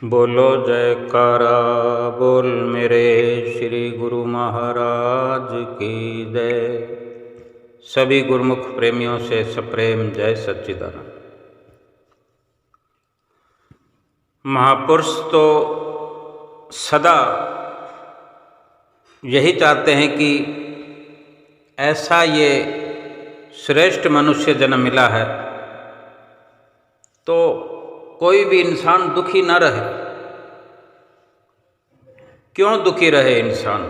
बोलो जयकारा बोल मेरे श्री गुरु महाराज की जय। सभी गुरुमुख प्रेमियों से सप्रेम जय सच्चिदानंद। महापुरुष तो सदा यही चाहते हैं कि ऐसा ये श्रेष्ठ मनुष्य जन्म मिला है तो कोई भी इंसान दुखी न रहे। क्यों दुखी रहे इंसान?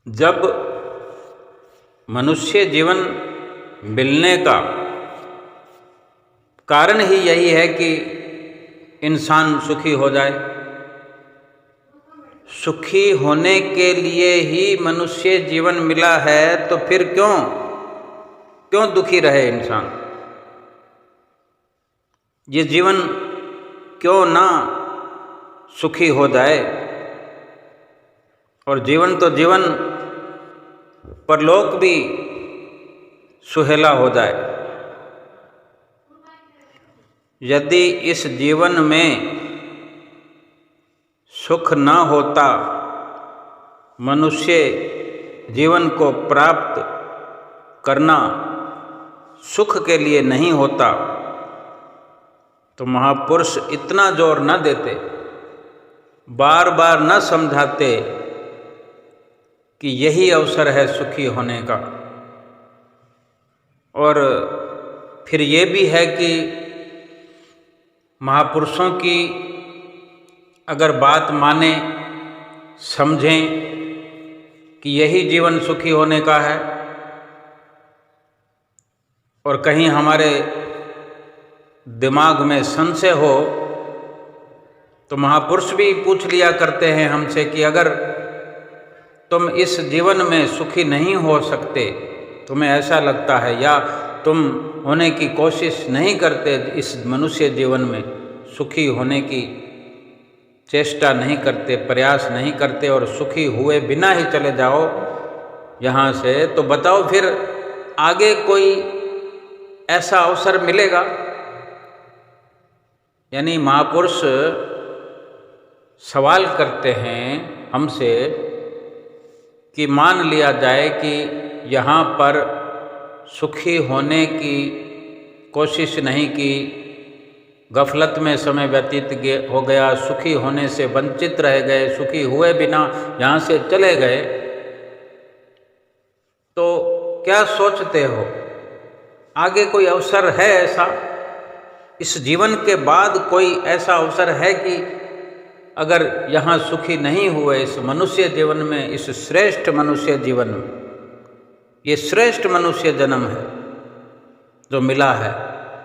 जब मनुष्य जीवन मिलने का कारण ही यही है कि इंसान सुखी हो जाए। सुखी होने के लिए ही मनुष्य जीवन मिला है तो फिर क्यों दुखी रहे इंसान? ये जीवन क्यों ना सुखी हो जाए? और जीवन तो जीवन, परलोक भी सुहेला हो जाए। यदि इस जीवन में सुख न होता, मनुष्य जीवन को प्राप्त करना सुख के लिए नहीं होता, तो महापुरुष इतना जोर न देते, बार बार न समझाते कि यही अवसर है सुखी होने का। और फिर ये भी है कि महापुरुषों की अगर बात माने, समझें कि यही जीवन सुखी होने का है, और कहीं हमारे दिमाग में संशय हो तो महापुरुष भी पूछ लिया करते हैं हमसे कि अगर तुम इस जीवन में सुखी नहीं हो सकते, तुम्हें ऐसा लगता है, या तुम होने की कोशिश नहीं करते, इस मनुष्य जीवन में सुखी होने की चेष्टा नहीं करते, प्रयास नहीं करते और सुखी हुए बिना ही चले जाओ यहाँ से, तो बताओ फिर आगे कोई ऐसा अवसर मिलेगा? यानी महापुरुष सवाल करते हैं हमसे कि मान लिया जाए कि यहाँ पर सुखी होने की कोशिश नहीं की, गफलत में समय व्यतीत हो गया, सुखी होने से वंचित रह गए, सुखी हुए बिना यहाँ से चले गए, तो क्या सोचते हो आगे कोई अवसर है ऐसा? इस जीवन के बाद कोई ऐसा अवसर है कि अगर यहाँ सुखी नहीं हुए इस मनुष्य जीवन में, इस श्रेष्ठ मनुष्य जीवन में, ये श्रेष्ठ मनुष्य जन्म है जो मिला है,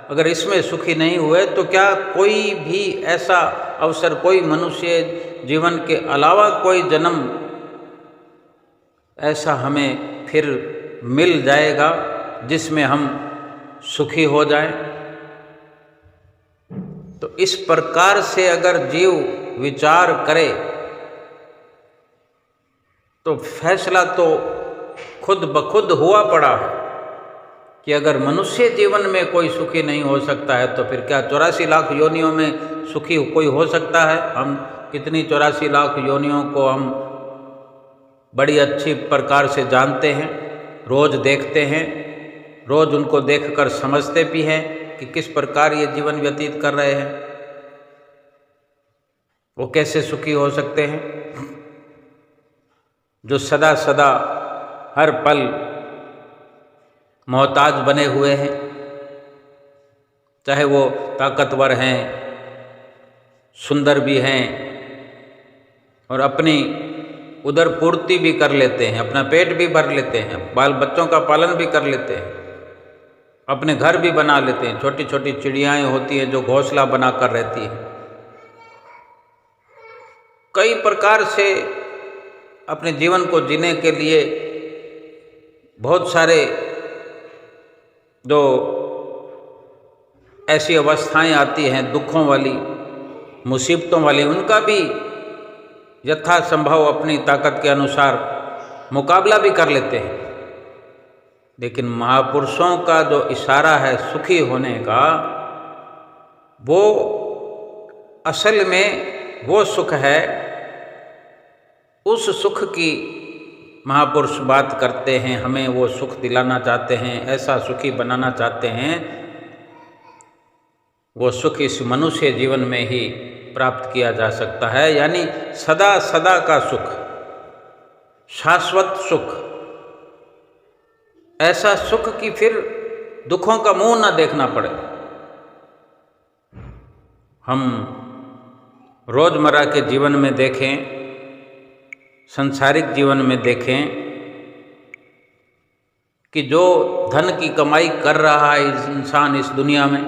अगर इसमें सुखी नहीं हुए तो क्या कोई भी ऐसा अवसर, कोई मनुष्य जीवन के अलावा कोई जन्म ऐसा हमें फिर मिल जाएगा जिसमें हम सुखी हो जाएं? तो इस प्रकार से अगर जीव विचार करे तो फैसला तो खुद ब खुद हुआ पड़ा है कि अगर मनुष्य जीवन में कोई सुखी नहीं हो सकता है तो फिर क्या 84 लाख योनियों में सुखी कोई हो सकता है? हम कितनी 84 लाख योनियों को हम बड़ी अच्छी प्रकार से जानते हैं, रोज देखते हैं, रोज उनको देखकर समझते भी हैं कि किस प्रकार ये जीवन व्यतीत कर रहे हैं, वो कैसे सुखी हो सकते हैं? जो सदा सदा हर पल मोहताज बने हुए हैं, चाहे वो ताकतवर हैं, सुंदर भी हैं और अपनी उदर पूर्ति भी कर लेते हैं, अपना पेट भी भर लेते हैं, बाल बच्चों का पालन भी कर लेते हैं, अपने घर भी बना लेते हैं। छोटी छोटी चिड़ियाएँ होती हैं जो घोंसला बनाकर रहती हैं, कई प्रकार से अपने जीवन को जीने के लिए बहुत सारे जो ऐसी अवस्थाएं आती हैं दुखों वाली, मुसीबतों वाली, उनका भी यथासंभव अपनी ताकत के अनुसार मुकाबला भी कर लेते हैं। लेकिन महापुरुषों का जो इशारा है सुखी होने का, वो असल में वो सुख है, उस सुख की महापुरुष बात करते हैं, हमें वो सुख दिलाना चाहते हैं, ऐसा सुखी बनाना चाहते हैं। वो सुख इस मनुष्य जीवन में ही प्राप्त किया जा सकता है, यानी सदा सदा का सुख, शाश्वत सुख, ऐसा सुख कि फिर दुखों का मुंह ना देखना पड़े। हम रोजमर्रा के जीवन में देखें, संसारिक जीवन में देखें कि जो धन की कमाई कर रहा है इंसान इस दुनिया में,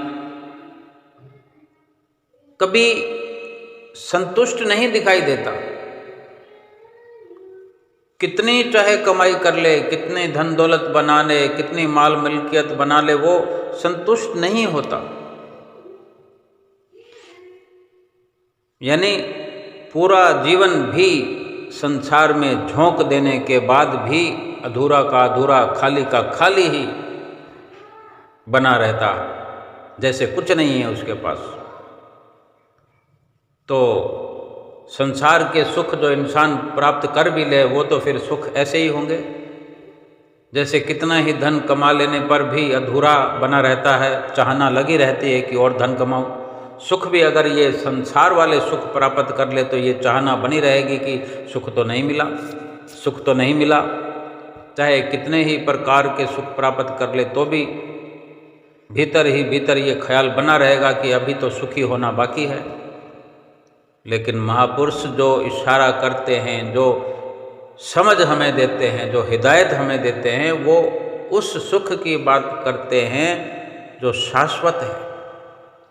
कभी संतुष्ट नहीं दिखाई देता। कितनी चाहे कमाई कर ले, कितने धन दौलत बना ले, कितनी माल मिल्कियत बना ले, वो संतुष्ट नहीं होता। यानी पूरा जीवन भी संसार में झोंक देने के बाद भी अधूरा का अधूरा, खाली का खाली ही बना रहता, जैसे कुछ नहीं है उसके पास। तो संसार के सुख जो इंसान प्राप्त कर भी ले, वो तो फिर सुख ऐसे ही होंगे जैसे कितना ही धन कमा लेने पर भी अधूरा बना रहता है, चाहना लगी रहती है कि और धन कमाऊं। सुख भी अगर ये संसार वाले सुख प्राप्त कर ले तो ये चाहना बनी रहेगी कि सुख तो नहीं मिला, सुख तो नहीं मिला। चाहे कितने ही प्रकार के सुख प्राप्त कर ले तो भी भीतर ही भीतर ये ख्याल बना रहेगा कि अभी तो सुखी होना बाकी है। लेकिन महापुरुष जो इशारा करते हैं, जो समझ हमें देते हैं, जो हिदायत हमें देते हैं, वो उस सुख की बात करते हैं जो शाश्वत है,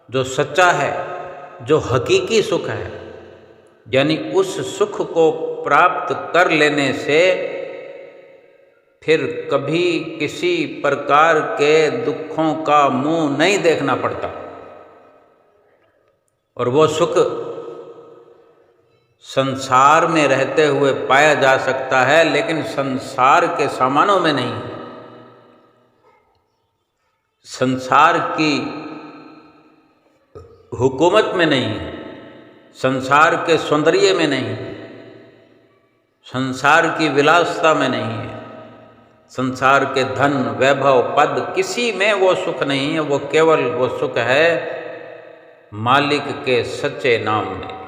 जो सच्चा है, जो हकीकी सुख है। यानी उस सुख को प्राप्त कर लेने से फिर कभी किसी प्रकार के दुखों का मुंह नहीं देखना पड़ता, और वो सुख संसार में रहते हुए पाया जा सकता है, लेकिन संसार के सामानों में नहीं, संसार की हुकूमत में नहीं, संसार के सौंदर्य में नहीं, संसार की विलासता में नहीं है, संसार के धन वैभव पद किसी में वो सुख नहीं है। वो केवल वो सुख है मालिक के सच्चे नाम में।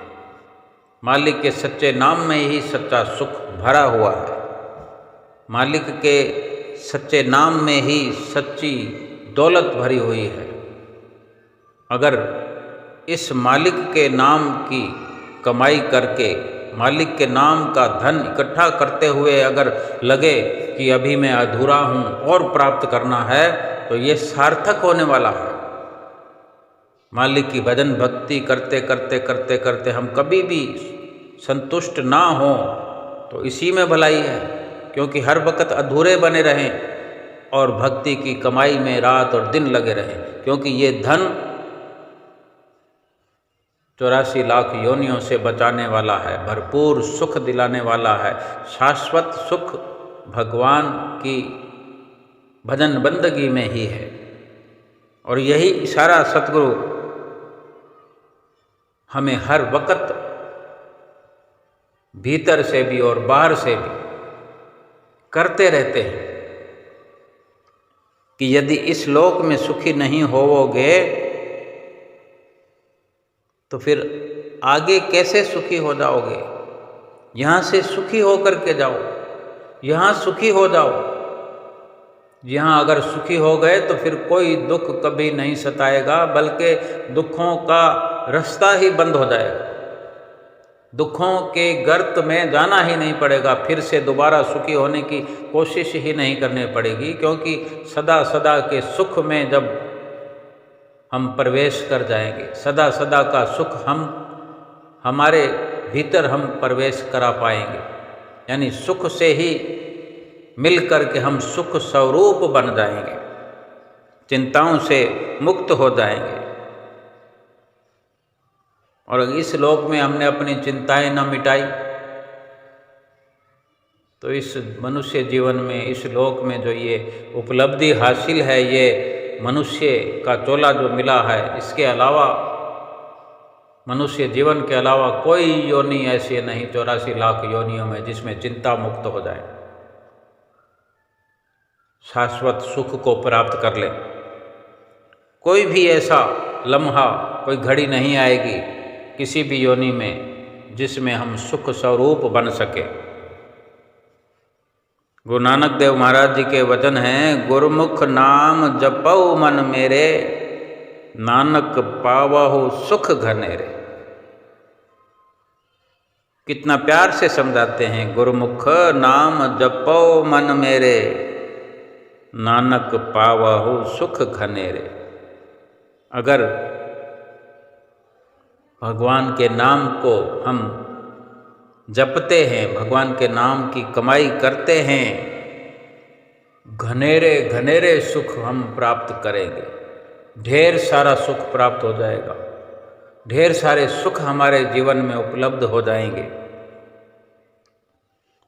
मालिक के सच्चे नाम में ही सच्चा सुख भरा हुआ है। मालिक के सच्चे नाम में ही सच्ची दौलत भरी हुई है। अगर इस मालिक के नाम की कमाई करके, मालिक के नाम का धन इकट्ठा करते हुए अगर लगे कि अभी मैं अधूरा हूँ और प्राप्त करना है, तो ये सार्थक होने वाला है। मालिक की भजन भक्ति करते करते करते करते हम कभी भी संतुष्ट ना हो तो इसी में भलाई है, क्योंकि हर वक्त अधूरे बने रहें और भक्ति की कमाई में रात और दिन लगे रहें, क्योंकि ये धन 84 लाख योनियों से बचाने वाला है, भरपूर सुख दिलाने वाला है। शाश्वत सुख भगवान की भजन बंदगी में ही है। और यही इशारा सतगुरु हमें हर वक्त भीतर से भी और बाहर से भी करते रहते हैं कि यदि इस लोक में सुखी नहीं होवोगे तो फिर आगे कैसे सुखी हो जाओगे। यहाँ से सुखी होकर के जाओ, यहाँ सुखी हो जाओ। यहाँ अगर सुखी हो गए तो फिर कोई दुख कभी नहीं सताएगा, बल्कि दुखों का रास्ता ही बंद हो जाएगा। दुखों के गर्त में जाना ही नहीं पड़ेगा, फिर से दोबारा सुखी होने की कोशिश ही नहीं करनी पड़ेगी, क्योंकि सदा सदा के सुख में जब हम प्रवेश कर जाएंगे, सदा सदा का सुख हमारे भीतर हम प्रवेश करा पाएंगे। यानी सुख से ही मिल कर के हम सुख स्वरूप बन जाएंगे, चिंताओं से मुक्त हो जाएंगे। और इस लोक में हमने अपनी चिंताएं न मिटाई तो इस मनुष्य जीवन में, इस लोक में जो ये उपलब्धि हासिल है, ये मनुष्य का चोला जो मिला है, इसके अलावा मनुष्य जीवन के अलावा कोई योनि ऐसी नहीं 84 लाख योनियों में जिसमें चिंता मुक्त हो जाए, शाश्वत सुख को प्राप्त कर ले। कोई भी ऐसा लम्हा, कोई घड़ी नहीं आएगी किसी भी योनि में जिसमें हम सुख स्वरूप बन सके। गुरु नानक देव महाराज जी के वचन हैं, गुरुमुख नाम जपऊ मन मेरे, नानक पावहु सुख घनेरे। कितना प्यार से समझाते हैं, गुरुमुख नाम जपो मन मेरे, नानक पावहु सुख घनेरे। अगर भगवान के नाम को हम जपते हैं, भगवान के नाम की कमाई करते हैं, घनेरे घनेरे सुख हम प्राप्त करेंगे। ढेर सारा सुख प्राप्त हो जाएगा, ढेर सारे सुख हमारे जीवन में उपलब्ध हो जाएंगे।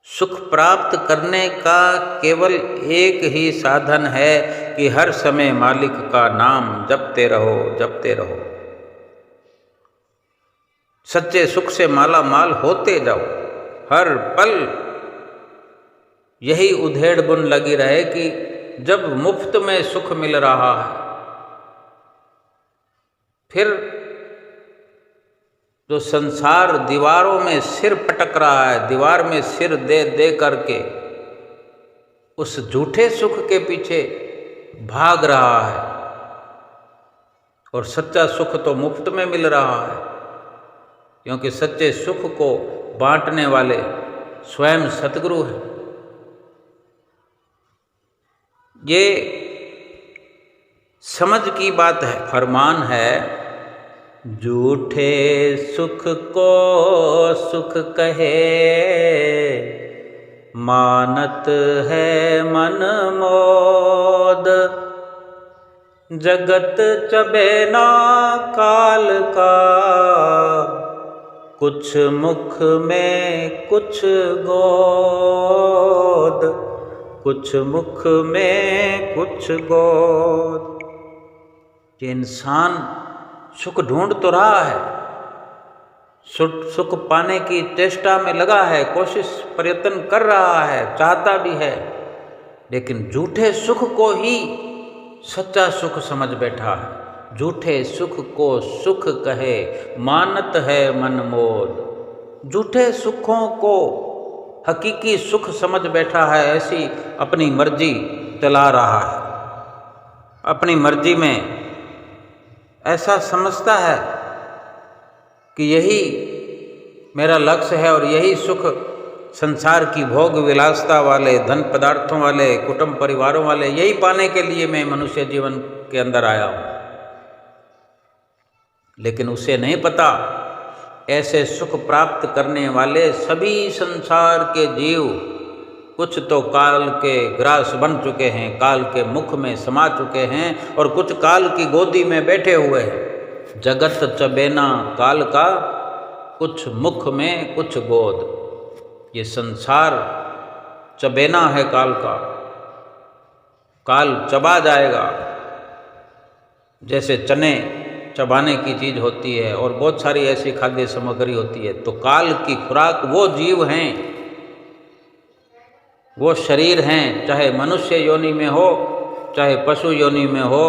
सुख प्राप्त करने का केवल एक ही साधन है कि हर समय मालिक का नाम जपते रहो, जपते रहो। सच्चे सुख से माला माल होते जाओ, हर पल यही उधेड़ बुन लगी रहे कि जब मुफ्त में सुख मिल रहा है, फिर जो संसार दीवारों में सिर पटक रहा है, दीवार में सिर दे दे करके उस झूठे सुख के पीछे भाग रहा है, और सच्चा सुख तो मुफ्त में मिल रहा है, क्योंकि सच्चे सुख को बांटने वाले स्वयं सतगुरु हैं। ये समझ की बात है, फरमान है, झूठे सुख को सुख कहे, मानत है मन मोद, जगत चबे ना काल का, कुछ मुख में कुछ गोद, कुछ मुख में कुछ गोद। ये इंसान सुख ढूंढ तो रहा है, सुख पाने की चेष्टा में लगा है, कोशिश प्रयत्न कर रहा है, चाहता भी है, लेकिन झूठे सुख को ही सच्चा सुख समझ बैठा है। झूठे सुख को सुख कहे, मानत है मन मोद। झूठे सुखों को हकीकी सुख समझ बैठा है, ऐसी अपनी मर्जी चला रहा है, अपनी मर्जी में ऐसा समझता है कि यही मेरा लक्ष्य है और यही सुख संसार की भोग विलासता वाले, धन पदार्थों वाले, कुटुंब परिवारों वाले, यही पाने के लिए मैं मनुष्य जीवन के अंदर आया हूँ। लेकिन उसे नहीं पता, ऐसे सुख प्राप्त करने वाले सभी संसार के जीव कुछ तो काल के ग्रास बन चुके हैं, काल के मुख में समा चुके हैं, और कुछ काल की गोदी में बैठे हुए हैं। जगत चबेना काल का, कुछ मुख में कुछ गोद। ये संसार चबेना है काल का, काल चबा जाएगा। जैसे चने चबाने की चीज़ होती है और बहुत सारी ऐसी खाद्य सामग्री होती है, तो काल की खुराक वो जीव हैं, वो शरीर हैं, चाहे मनुष्य योनि में हो चाहे पशु योनि में हो,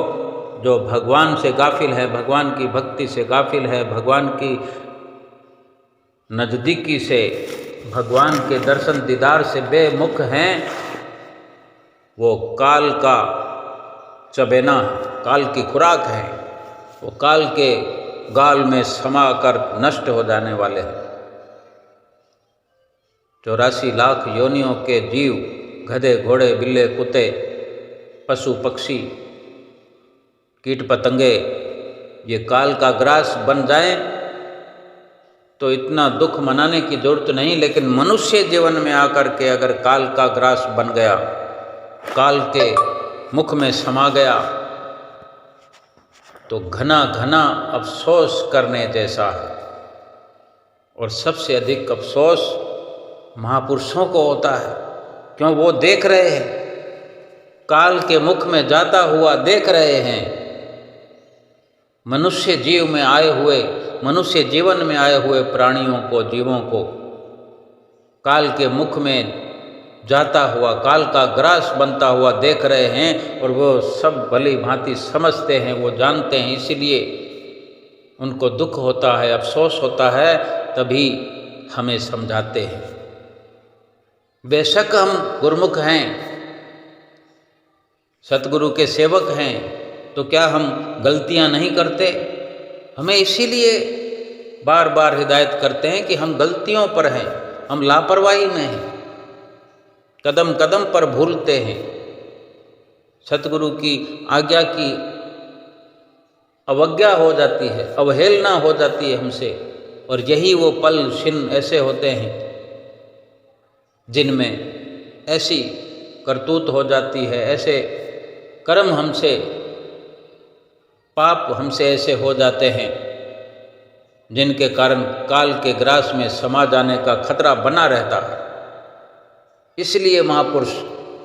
जो भगवान से गाफिल है, भगवान की भक्ति से गाफिल है, भगवान की नज़दीकी से, भगवान के दर्शन दीदार से बेमुख हैं। वो काल का चबेना, काल की खुराक है, वो काल के गाल में समा कर नष्ट हो जाने वाले हैं। 84 लाख योनियों के जीव, गधे घोड़े बिल्ले कुत्ते, पशु पक्षी, कीट पतंगे, ये काल का ग्रास बन जाएं तो इतना दुख मनाने की जरूरत नहीं। लेकिन मनुष्य जीवन में आकर के अगर काल का ग्रास बन गया, काल के मुख में समा गया, तो घना घना अफसोस करने जैसा है। और सबसे अधिक अफसोस महापुरुषों को होता है, क्यों? वो देख रहे हैं, काल के मुख में जाता हुआ देख रहे हैं मनुष्य जीवन में आए हुए प्राणियों को, जीवों को काल के मुख में जाता हुआ, काल का ग्रास बनता हुआ देख रहे हैं, और वो सब भली भांति समझते हैं, वो जानते हैं, इसीलिए उनको दुख होता है, अफसोस होता है, तभी हमें समझाते हैं। बेशक हम गुरुमुख हैं, सतगुरु के सेवक हैं, तो क्या हम गलतियां नहीं करते? हमें इसीलिए बार बार हिदायत करते हैं कि हम गलतियों पर हैं, हम लापरवाही में हैं, कदम कदम पर भूलते हैं, सतगुरु की आज्ञा की अवज्ञा हो जाती है, अवहेलना हो जाती है हमसे। और यही वो पल क्षण ऐसे होते हैं जिनमें ऐसी करतूत हो जाती है, ऐसे कर्म हमसे, पाप हमसे ऐसे हो जाते हैं जिनके कारण काल के ग्रास में समा जाने का खतरा बना रहता है। इसलिए महापुरुष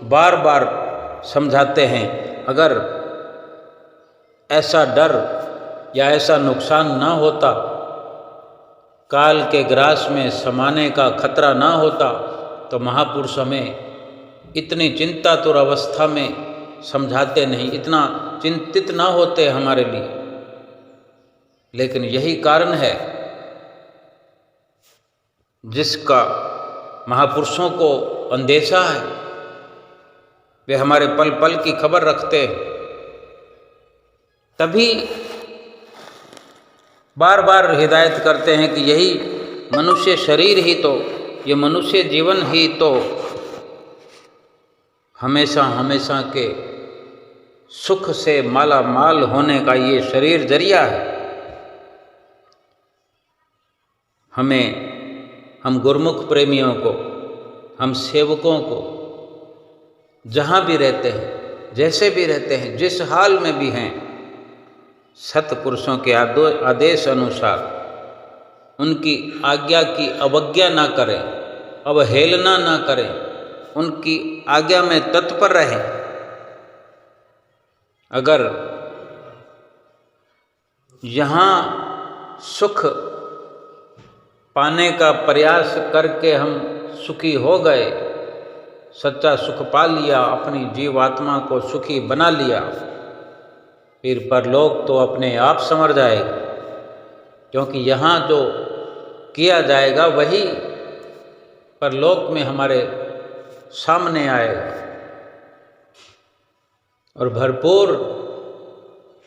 बार बार समझाते हैं, अगर ऐसा डर या ऐसा नुकसान ना होता, काल के ग्रास में समाने का खतरा ना होता, तो महापुरुष हमें इतनी चिंतातुर अवस्था में समझाते नहीं, इतना चिंतित ना होते हमारे लिए। लेकिन यही कारण है जिसका महापुरुषों को अंदेशा है, वे हमारे पल पल की खबर रखते हैं, तभी बार बार हिदायत करते हैं कि यही मनुष्य शरीर ही तो, ये मनुष्य जीवन ही तो हमेशा हमेशा के सुख से माला माल होने का ये शरीर जरिया है। हम गुरुमुख प्रेमियों को, हम सेवकों को, जहाँ भी रहते हैं, जैसे भी रहते हैं, जिस हाल में भी हैं, सतपुरुषों के आदेश अनुसार उनकी आज्ञा की अवज्ञा ना करें, अवहेलना ना करें, उनकी आज्ञा में तत्पर रहें। अगर यहाँ सुख पाने का प्रयास करके हम सुखी हो गए, सच्चा सुख पा लिया, अपनी जीवात्मा को सुखी बना लिया, फिर परलोक तो अपने आप संवर जाएगा, क्योंकि यहाँ जो किया जाएगा वही परलोक में हमारे सामने आएगा। और भरपूर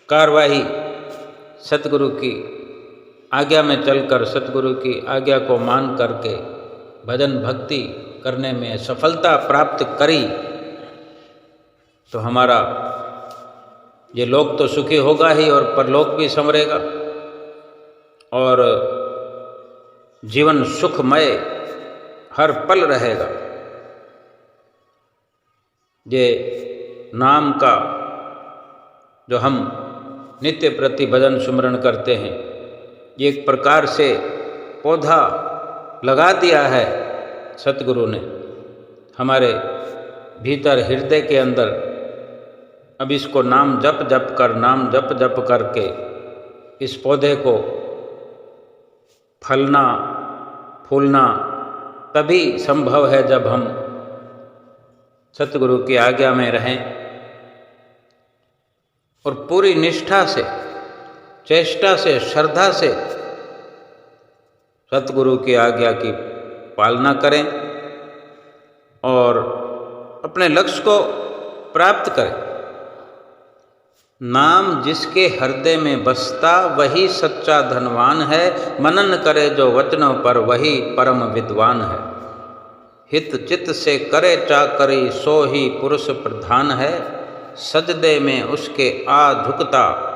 कार्रवाई सतगुरु की आज्ञा में चलकर, सतगुरु की आज्ञा को मान करके भजन भक्ति करने में सफलता प्राप्त करी, तो हमारा ये लोक तो सुखी होगा ही, और परलोक भी संवरेगा, और जीवन सुखमय हर पल रहेगा। ये नाम का जो हम नित्य प्रति भजन सुमरण करते हैं, ये एक प्रकार से पौधा लगा दिया है सतगुरु ने हमारे भीतर हृदय के अंदर। अब इसको नाम जप जप कर, नाम जप जप करके इस पौधे को फलना फूलना तभी संभव है जब हम सतगुरु की आज्ञा में रहें और पूरी निष्ठा से, चेष्टा से, श्रद्धा से सतगुरु की आज्ञा की पालना करें और अपने लक्ष्य को प्राप्त करें। नाम जिसके हृदय में बसता वही सच्चा धनवान है, मनन करे जो वचनों पर वही परम विद्वान है। हित चित्त से करे चाकरी सो ही पुरुष प्रधान है, सजदे में उसके आ झुकता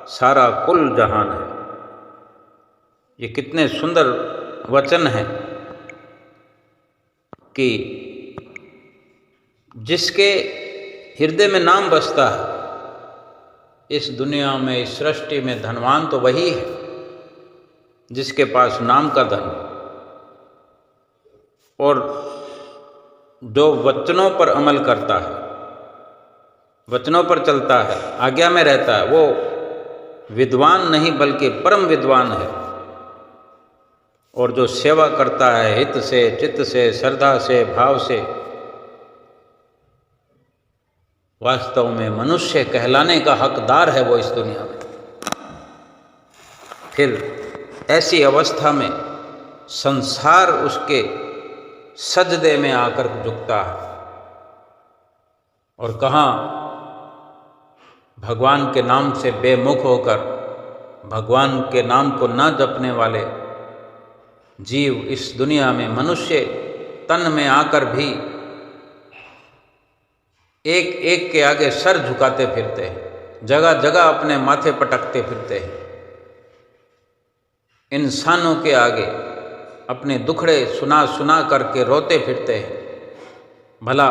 सारा कुल जहान है। ये कितने सुंदर वचन हैं कि जिसके हृदय में नाम बसता है, इस दुनिया में, इस सृष्टि में धनवान तो वही है जिसके पास नाम का धन है। और जो वचनों पर अमल करता है, वचनों पर चलता है, आज्ञा में रहता है, वो विद्वान नहीं बल्कि परम विद्वान है। और जो सेवा करता है हित से, चित्त से, श्रद्धा से, भाव से, वास्तव में मनुष्य कहलाने का हकदार है वो इस दुनिया में। फिर ऐसी अवस्था में संसार उसके सजदे में आकर झुकता है। और कहाँ भगवान के नाम से बेमुख होकर, भगवान के नाम को न जपने वाले जीव इस दुनिया में मनुष्य तन में आकर भी एक एक के आगे सर झुकाते फिरते हैं, जगह जगह अपने माथे पटकते फिरते हैं, इंसानों के आगे अपने दुखड़े सुना सुना करके रोते फिरते हैं। भला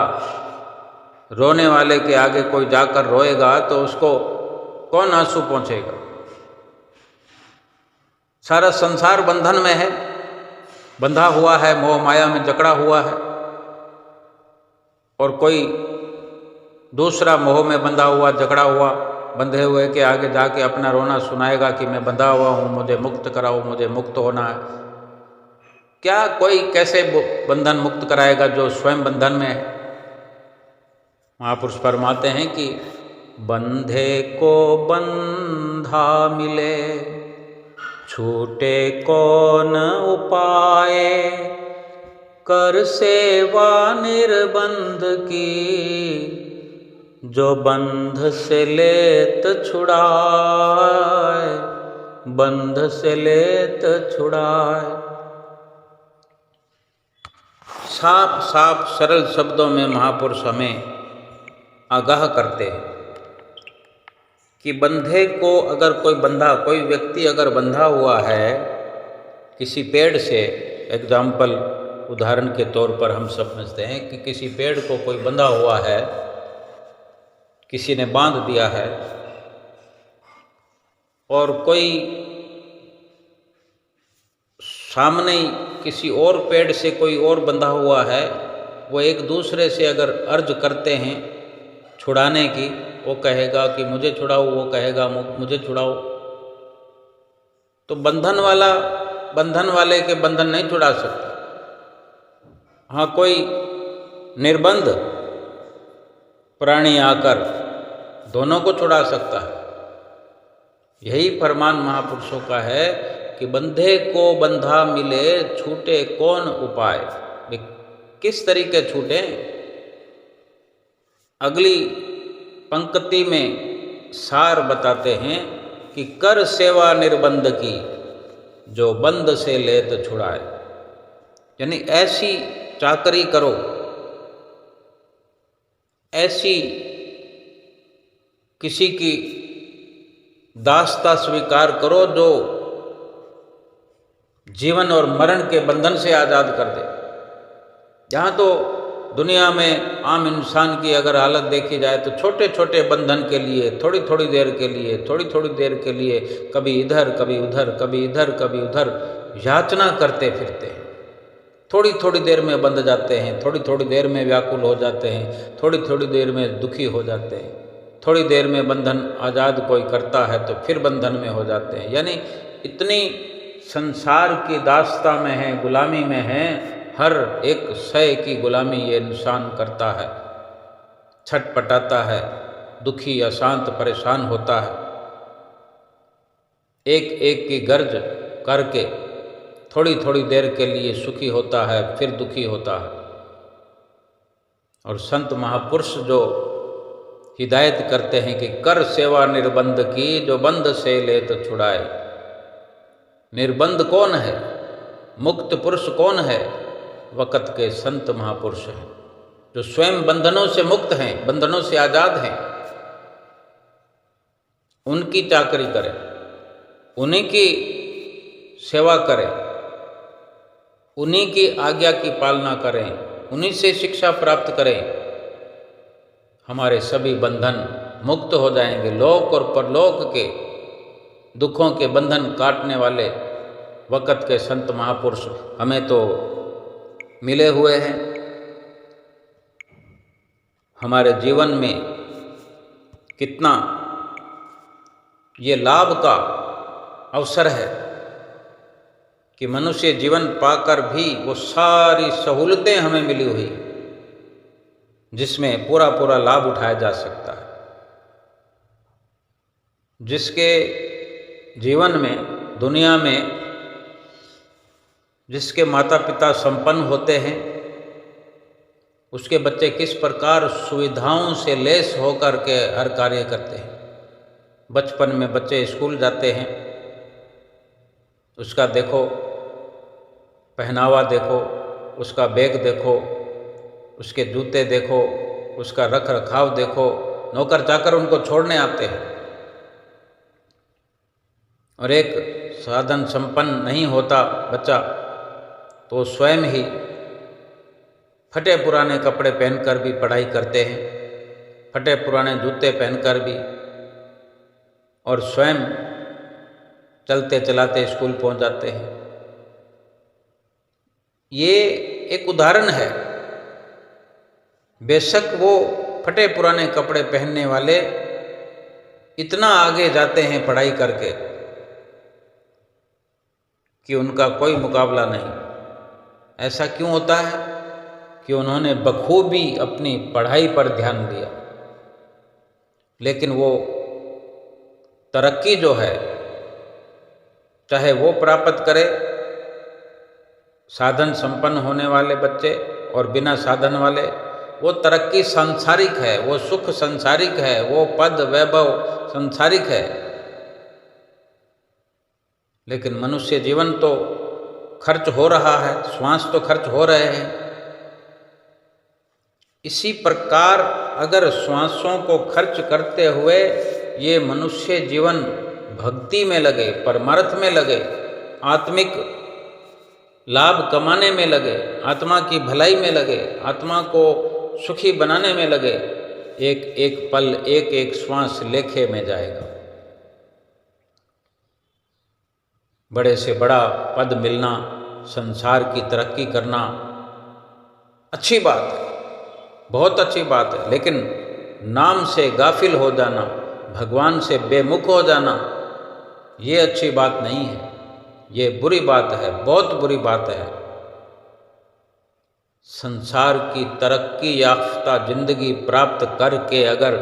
रोने वाले के आगे कोई जाकर रोएगा तो उसको कौन आंसू पहुँचेगा? सारा संसार बंधन में है, बंधा हुआ है, मोह माया में जकड़ा हुआ है। और कोई दूसरा मोह में बंधा हुआ, जकड़ा हुआ, बंधे हुए के आगे जाके अपना रोना सुनाएगा कि मैं बंधा हुआ हूँ, मुझे मुक्त कराओ, मुझे मुक्त होना है। क्या कोई कैसे बंधन मुक्त कराएगा जो स्वयं बंधन में है? महापुरुष फरमाते हैं कि बंधे को बंधा मिले, छूटे कौन उपाय, कर सेवा निर्बंध की, जो बंध से लेत छुड़ाए, बंध से लेत छुड़ाए। साफ साफ सरल शब्दों में महापुरुष हमें आगाह करते हैं कि बंधे को अगर कोई बंधा, कोई व्यक्ति अगर बंधा हुआ है किसी पेड़ से, एग्जाम्पल उदाहरण के तौर पर हम समझते हैं कि किसी पेड़ को कोई बंधा हुआ है, किसी ने बांध दिया है, और कोई सामने किसी और पेड़ से कोई और बंधा हुआ है, वो एक दूसरे से अगर अर्ज करते हैं छुड़ाने की, वो कहेगा कि मुझे छुड़ाओ, वो कहेगा मुझे छुड़ाओ, तो बंधन वाला बंधन वाले के बंधन नहीं छुड़ा सकता। हाँ, कोई निर्बंध प्राणी आकर दोनों को छुड़ा सकता है। यही फरमान महापुरुषों का है कि बंधे को बंधा मिले, छूटे कौन उपाय। किस तरीके छूटे? अगली पंक्ति में सार बताते हैं कि कर सेवा निर्बंध की, जो बंद से लेत छुड़ाए। यानी ऐसी चाकरी करो, ऐसी किसी की दासता स्वीकार करो जो जीवन और मरण के बंधन से आज़ाद कर दे। यहाँ तो दुनिया में आम इंसान की अगर हालत देखी जाए तो छोटे छोटे बंधन के लिए, थोड़ी थोड़ी देर के लिए, थोड़ी थोड़ी देर के लिए, कभी इधर कभी उधर, कभी इधर कभी उधर याचना करते फिरते हैं। थोड़ी थोड़ी देर में बंध जाते हैं, थोड़ी थोड़ी देर में व्याकुल हो जाते हैं, थोड़ी थोड़ी देर में दुखी हो जाते हैं, थोड़ी देर में बंधन आज़ाद कोई करता है तो फिर बंधन में हो जाते हैं। यानी इतनी संसार की दास्ता में है, गुलामी में है, हर एक शय की गुलामी ये इंसान करता है, छटपटाता है, दुखी, अशांत, परेशान होता है, एक एक की गर्ज करके थोड़ी थोड़ी देर के लिए सुखी होता है, फिर दुखी होता है। और संत महापुरुष जो हिदायत करते हैं कि कर सेवा निर्बंध की, जो बंध से लेत छुड़ाए। निर्बंध कौन है? मुक्त पुरुष कौन है? वक़्त के संत महापुरुष हैं, जो स्वयं बंधनों से मुक्त हैं, बंधनों से आज़ाद हैं। उनकी चाकरी करें, उन्हीं की सेवा करें, उन्हीं की आज्ञा की पालना करें, उन्हीं से शिक्षा प्राप्त करें। हमारे सभी बंधन मुक्त हो जाएंगे। लोक और परलोक के दुखों के बंधन काटने वाले वक़्त के संत महापुरुष हमें तो मिले हुए हैं। हमारे जीवन में कितना ये लाभ का अवसर है कि मनुष्य जीवन पाकर भी वो सारी सहूलतें हमें मिली हुई जिसमें पूरा पूरा लाभ उठाया जा सकता है। जिसके जीवन में, दुनिया में जिसके माता पिता संपन्न होते हैं, उसके बच्चे किस प्रकार सुविधाओं से लैस होकर के हर कार्य करते हैं। बचपन में बच्चे स्कूल जाते हैं, उसका देखो पहनावा, देखो उसका बैग, देखो उसके जूते, देखो उसका रख रखाव, देखो नौकर चाकर उनको छोड़ने आते हैं। और एक साधन संपन्न नहीं होता बच्चा तो स्वयं ही फटे पुराने कपड़े पहनकर भी पढ़ाई करते हैं, फटे पुराने जूते पहनकर भी, और स्वयं चलते चलाते स्कूल पहुंच जाते हैं। ये एक उदाहरण है। बेशक वो फटे पुराने कपड़े पहनने वाले इतना आगे जाते हैं पढ़ाई करके कि उनका कोई मुकाबला नहीं। ऐसा क्यों होता है? कि उन्होंने बखूबी अपनी पढ़ाई पर ध्यान दिया। लेकिन वो तरक्की जो है, चाहे वो प्राप्त करे साधन संपन्न होने वाले बच्चे और बिना साधन वाले, वो तरक्की सांसारिक है, वो सुख सांसारिक है, वो पद वैभव सांसारिक है। लेकिन मनुष्य जीवन तो खर्च हो रहा है, श्वास तो खर्च हो रहे हैं। इसी प्रकार अगर श्वासों को खर्च करते हुए ये मनुष्य जीवन भक्ति में लगे, परमार्थ में लगे, आत्मिक लाभ कमाने में लगे, आत्मा की भलाई में लगे, आत्मा को सुखी बनाने में लगे, एक एक पल, एक एक श्वास लेखे में जाएगा। बड़े से बड़ा पद मिलना, संसार की तरक्की करना अच्छी बात है, बहुत अच्छी बात है। लेकिन नाम से गाफिल हो जाना, भगवान से बेमुख हो जाना, ये अच्छी बात नहीं है। ये बुरी बात है, बहुत बुरी बात है। संसार की तरक्की याफ्ता जिंदगी प्राप्त करके अगर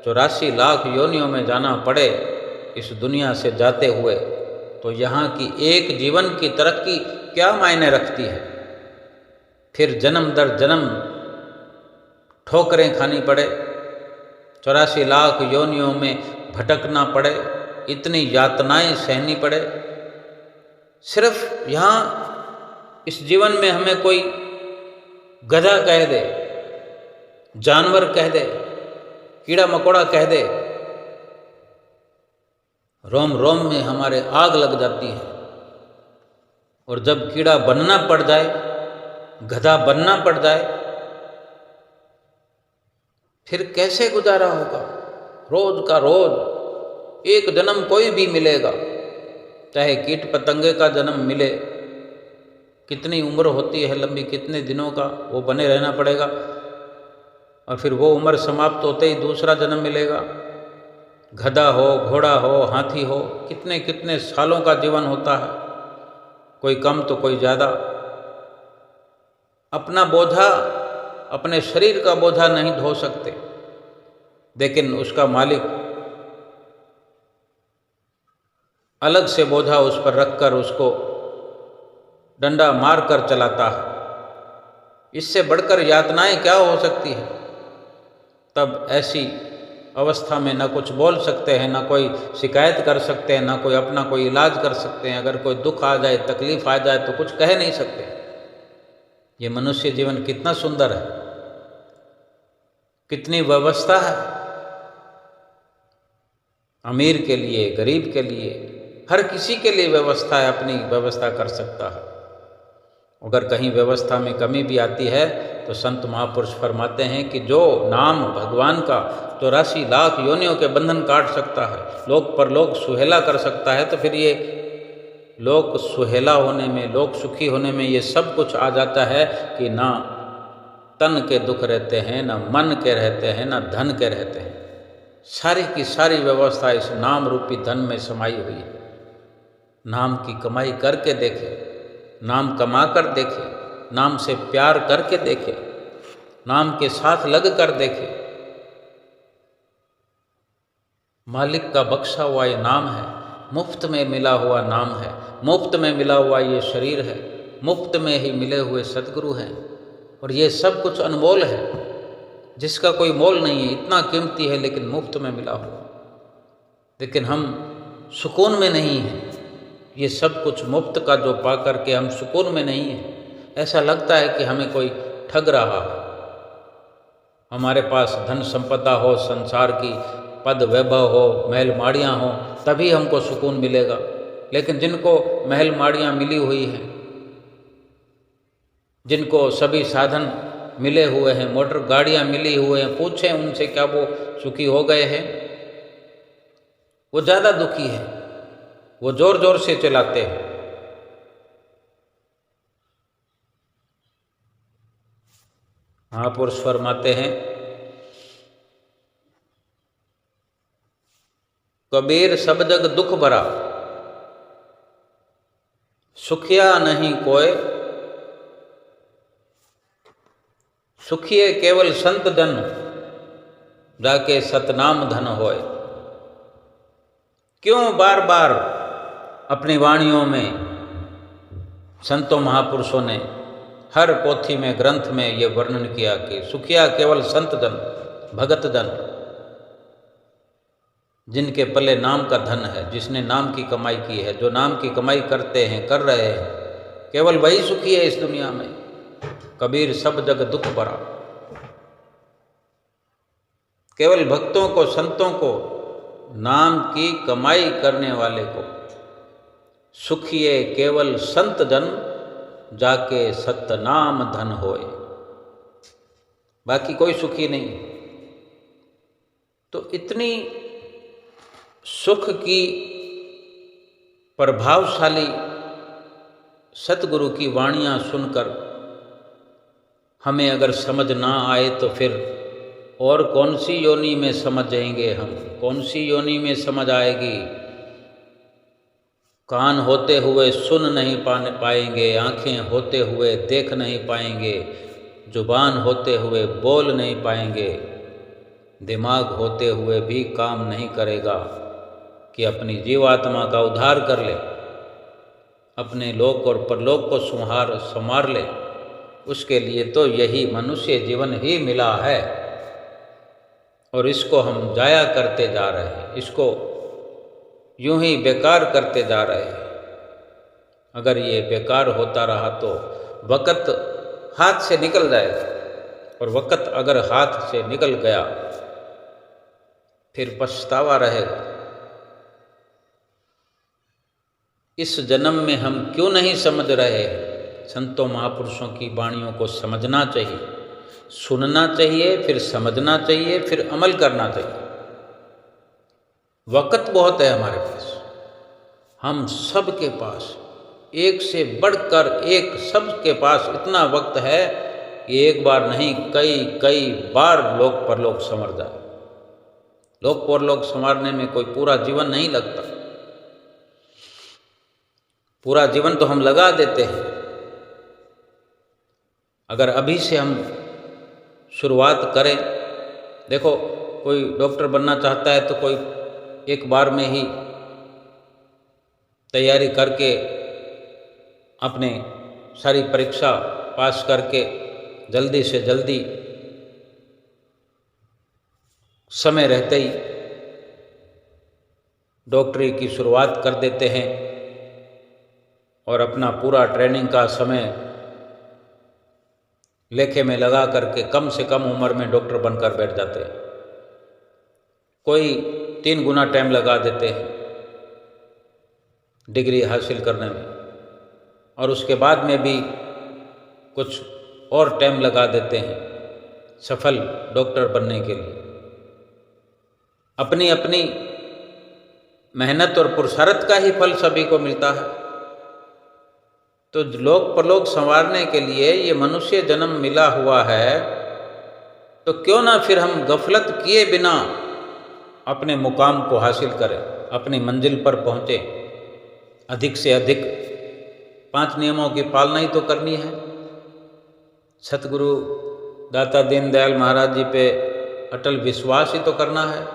84 लाख योनियों में जाना पड़े इस दुनिया से जाते हुए, तो यहाँ की एक जीवन की तरक्की क्या मायने रखती है? फिर जन्म दर जन्म ठोकरें खानी पड़े, 84 लाख योनियों में भटकना पड़े, इतनी यातनाएं सहनी पड़े, सिर्फ यहाँ इस जीवन में हमें कोई गधा कह दे, जानवर कह दे, कीड़ा मकोड़ा कह दे, रोम रोम में हमारे आग लग जाती है। और जब कीड़ा बनना पड़ जाए, गधा बनना पड़ जाए, फिर कैसे गुजारा होगा? रोज का रोज एक जन्म कोई भी मिलेगा, चाहे कीट पतंगे का जन्म मिले, कितनी उम्र होती है लंबी, कितने दिनों का, वो बने रहना पड़ेगा। और फिर वो उम्र समाप्त होते ही दूसरा जन्म मिलेगा। गधा हो, घोड़ा हो, हाथी हो, कितने कितने सालों का जीवन होता है, कोई कम तो कोई ज़्यादा। अपना बोझा, अपने शरीर का बोझा नहीं ढो सकते, लेकिन उसका मालिक अलग से बोझा उस पर रखकर उसको डंडा मार कर चलाता है। इससे बढ़कर यातनाएं क्या हो सकती है? तब ऐसी अवस्था में न कुछ बोल सकते हैं, न कोई शिकायत कर सकते हैं, न कोई अपना कोई इलाज कर सकते हैं। अगर कोई दुख आ जाए, तकलीफ आ जाए तो कुछ कह नहीं सकते। ये मनुष्य जीवन कितना सुंदर है, कितनी व्यवस्था है, अमीर के लिए, गरीब के लिए, हर किसी के लिए व्यवस्था है, अपनी व्यवस्था कर सकता है। अगर कहीं व्यवस्था में कमी भी आती है तो संत महापुरुष फरमाते हैं कि जो नाम भगवान का 84 लाख योनियों के बंधन काट सकता है, लोक परलोक सुहेला कर सकता है, तो फिर ये लोक सुहेला होने में, लोक सुखी होने में ये सब कुछ आ जाता है कि ना तन के दुख रहते हैं, ना मन के रहते हैं, ना धन के रहते हैं। सारी की सारी व्यवस्था इस नाम रूपी धन में समाई हुई है। नाम की कमाई करके देखे, नाम कमा कर देखे, नाम से प्यार करके देखे, नाम के साथ लग कर देखे। मालिक का बख्शा हुआ ये नाम है, मुफ्त में मिला हुआ नाम है, मुफ्त में मिला हुआ ये शरीर है, मुफ्त में ही मिले हुए सद्गुरु हैं। और ये सब कुछ अनमोल है, जिसका कोई मोल नहीं है, इतना कीमती है, लेकिन मुफ्त में मिला हुआ। लेकिन हम सुकून में नहीं हैं। ये सब कुछ मुफ्त का जो पा करके हम सुकून में नहीं हैं। ऐसा लगता है कि हमें कोई ठग रहा है। हमारे पास धन संपदा हो, संसार की पद वैभव हो, महल माड़ियाँ हो, तभी हमको सुकून मिलेगा। लेकिन जिनको महल माड़ियाँ मिली हुई हैं, जिनको सभी साधन मिले हुए हैं, मोटर गाड़ियाँ मिली हुए हैं, पूछें उनसे क्या वो सुखी हो गए हैं? वो ज़्यादा दुखी है, वो जोर जोर से चलाते हैं। महापुरुष फरमाते हैं, कबीर सब जग दुख भरा, सुखिया नहीं कोय, सुखिए केवल संत जन, जाके सतनाम धन होए। क्यों बार बार अपनी वाणियों में संतों महापुरुषों ने हर पोथी में, ग्रंथ में ये वर्णन किया कि सुखिया केवल संत जन, भगत जन, जिनके पल्ले नाम का धन है, जिसने नाम की कमाई की है, जो नाम की कमाई करते हैं, कर रहे हैं, केवल वही सुखी है इस दुनिया में। कबीर सब जग दुख भरा। केवल भक्तों को, संतों को, नाम की कमाई करने वाले को सुखिए केवल संत जन, जाके सतनाम धन होए। बाकी कोई सुखी नहीं। तो इतनी सुख की प्रभावशाली सतगुरु की वाणियाँ सुनकर हमें अगर समझ ना आए तो फिर और कौन सी योनि में समझेंगे हम? कौन सी योनि में समझ आएगी? कान होते हुए सुन नहीं पाएंगे, आँखें होते हुए देख नहीं पाएंगे, जुबान होते हुए बोल नहीं पाएंगे, दिमाग होते हुए भी काम नहीं करेगा कि अपनी जीवात्मा का उद्धार कर ले, अपने लोक और परलोक को संवार ले। उसके लिए तो यही मनुष्य जीवन ही मिला है और इसको हम जाया करते जा रहे हैं, इसको यूं ही बेकार करते जा रहे हैं। अगर ये बेकार होता रहा तो वक़्त हाथ से निकल जाएगा, और वक़्त अगर हाथ से निकल गया फिर पछतावा रहेगा। इस जन्म में हम क्यों नहीं समझ रहे हैं? संतों महापुरुषों की वाणियों को समझना चाहिए, सुनना चाहिए, फिर समझना चाहिए, फिर अमल करना चाहिए। वक़्त बहुत है हमारे पास, हम सब के पास एक से बढ़कर एक, सब के पास इतना वक्त है कि एक बार नहीं कई बार लोक परलोक संवर जाए। लोक परलोक संवारने में कोई पूरा जीवन नहीं लगता। पूरा जीवन तो हम लगा देते हैं। अगर अभी से हम शुरुआत करें, देखो कोई डॉक्टर बनना चाहता है तो कोई एक बार में ही तैयारी करके अपने सारी परीक्षा पास करके जल्दी से जल्दी समय रहते ही डॉक्टरी की शुरुआत कर देते हैं और अपना पूरा ट्रेनिंग का समय लेखे में लगा करके कम से कम उम्र में डॉक्टर बनकर बैठ जाते हैं। कोई 3 गुना टाइम लगा देते हैं डिग्री हासिल करने में, और उसके बाद में भी कुछ और टाइम लगा देते हैं सफल डॉक्टर बनने के लिए। अपनी अपनी मेहनत और पुरुषार्थ का ही फल सभी को मिलता है। तो लोक परलोक संवारने के लिए ये मनुष्य जन्म मिला हुआ है, तो क्यों ना फिर हम गफलत किए बिना अपने मुकाम को हासिल करें, अपनी मंजिल पर पहुँचे। अधिक से अधिक 5 नियमों की पालना ही तो करनी है। सतगुरु दाता दीनदयाल महाराज जी पे अटल विश्वास ही तो करना है।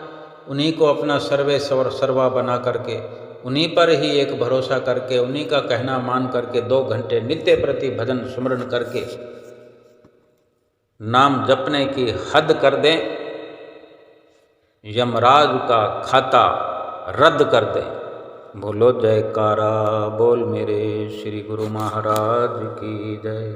उन्हीं को अपना सर्वे सर्वा बना करके, उन्हीं पर ही एक भरोसा करके, उन्हीं का कहना मान करके 2 घंटे नित्य प्रति भजन सुमरण करके नाम जपने की हद कर दें, यमराज का खाता रद्द कर दें। बोलो जयकारा बोल मेरे श्री गुरु महाराज की जय।